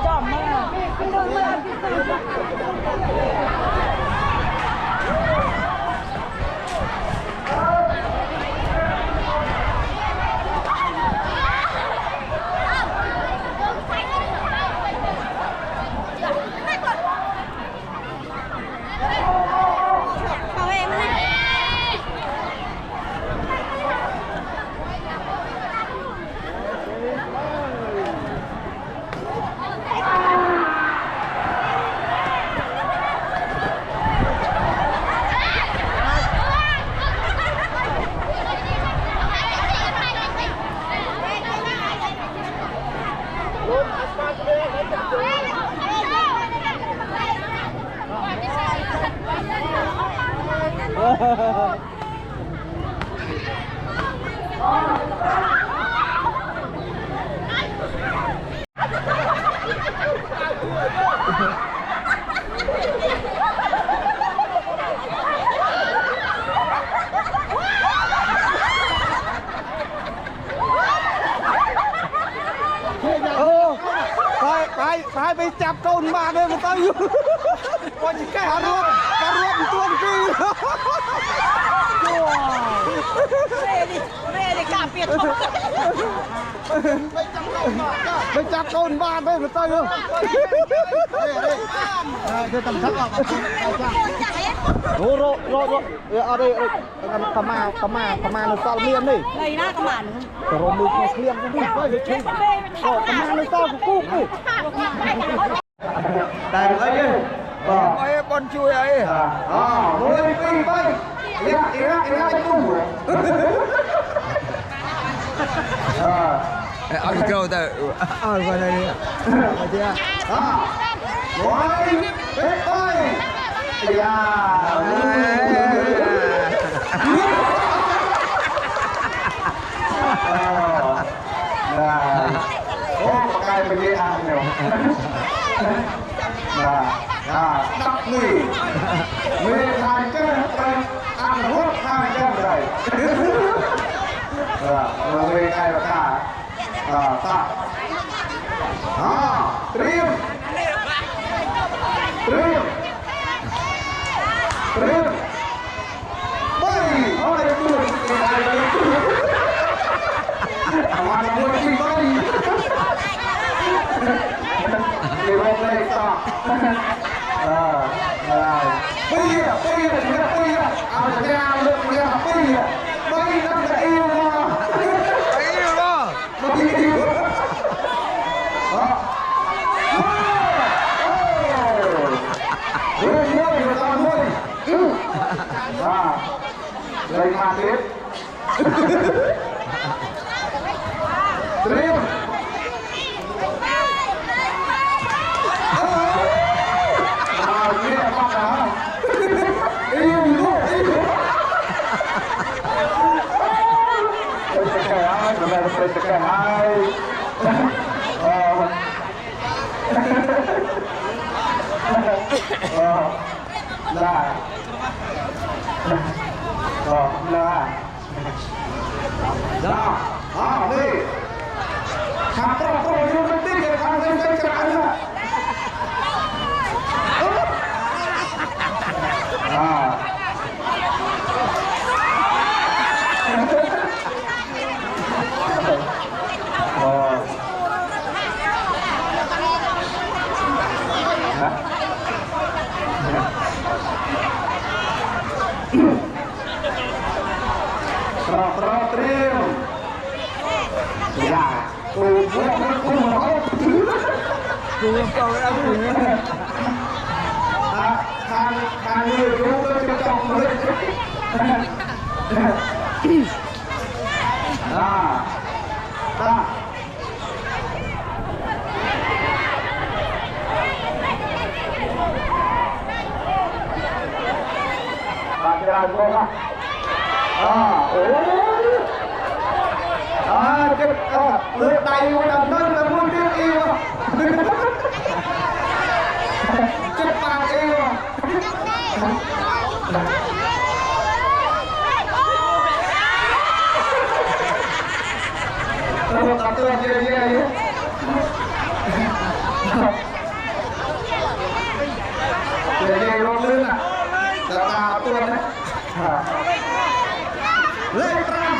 จอมมากไปจับก้นมาเลยมันต้องอยู่วันนี้แก่รวมตัวกี่เร่ดิกาเปียกไปจับก้นบ้านเลยมันต้องอยู่เดี๋ยวตำชักออกโอ้โรอะไรกระมาในซอลเมียนนี่ไงนะกระมาแต่เรามือเคลียมกันดิก็กระมาในซอลกุ๊กดิแต่ไอ้เนี่ยไอ้บอลช่วยไอ้มวยปีไปอีกกุ้งเอาอีกแล้วแต่เอาไปไหนเนี่ยไปเจ้ามวยปีไปยาโอ้ปากกายไปยี่ห้อเนี่ยดักนี่มีทางเจ้าเป็นอันหัวทางเจ้าใดเราไม่ใช่หรอกค่ะตาเตรียมไม่เอาอะไรพูดเอามาพูดที่ไม่เดี๋ยวไม่ต่อปีเอาจะเอาเรื่องนี้ปีไม่ต้องจะอิ่วมาไม่อิ่วเรื่องนี้อยู่ตอนนี้เลยมาดิเตรียมไปแก้ไขได้นี่ทำต้องอยู่ไม่ติดเลยทำเป็นกระไรนะเราเตรียมอย่าปูปูปูเขาแล้วปูทางนี้รู้ก็จะจบเลยบาดเจ็บโง่โอ้เจ็บเลือดไหลวันนั้นแล้วมุ่งดิ้นอีวะเจ็บปากอีวะเราตัดตัว tuan dia ya. Dia long lưng à. Dah tuan dah. Lên ram.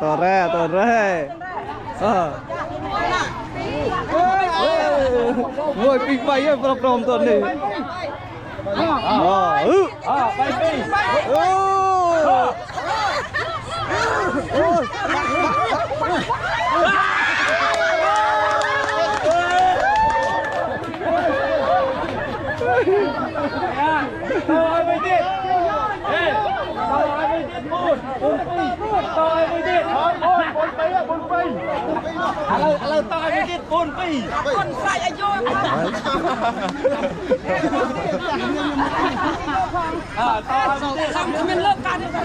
ตัวแร่โอ้ยปีกไปยังปลอมตัวหนึ่งไปปีโอ้ไปดิต่อยไปดิบนไปอะไรต่อยไปดิบนไปคนใส่อายุต่อยไปดิทำเป็นเลิกการทำ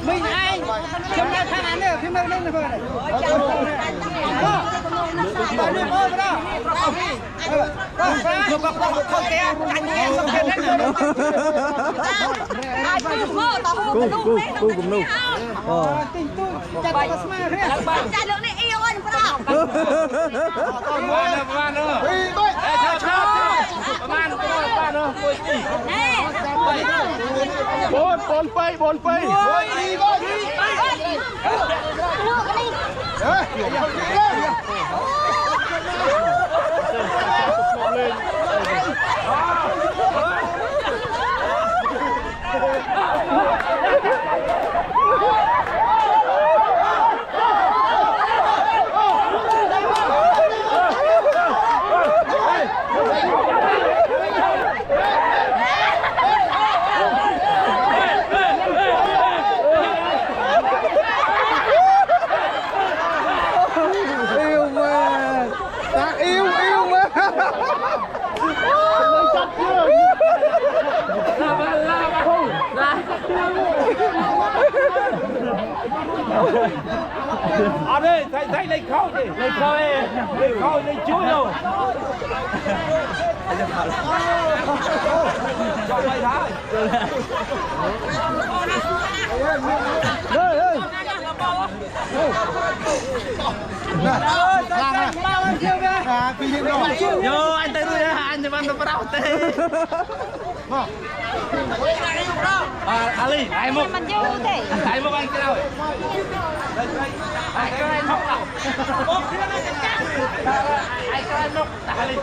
ไม่ไอ้ชมได้ขนาดนี้พี่ไม่เล่นเลยได้บนไปở đây thấy lấy khâu đi lấy khâu lấy chuối luôn cho mày thái Yo, anh tới đây anh thì bạn tập đâu thế? Ali, ai một anh một anh cái nào? Ai cái anh nào? Ai cái anh một? Ali.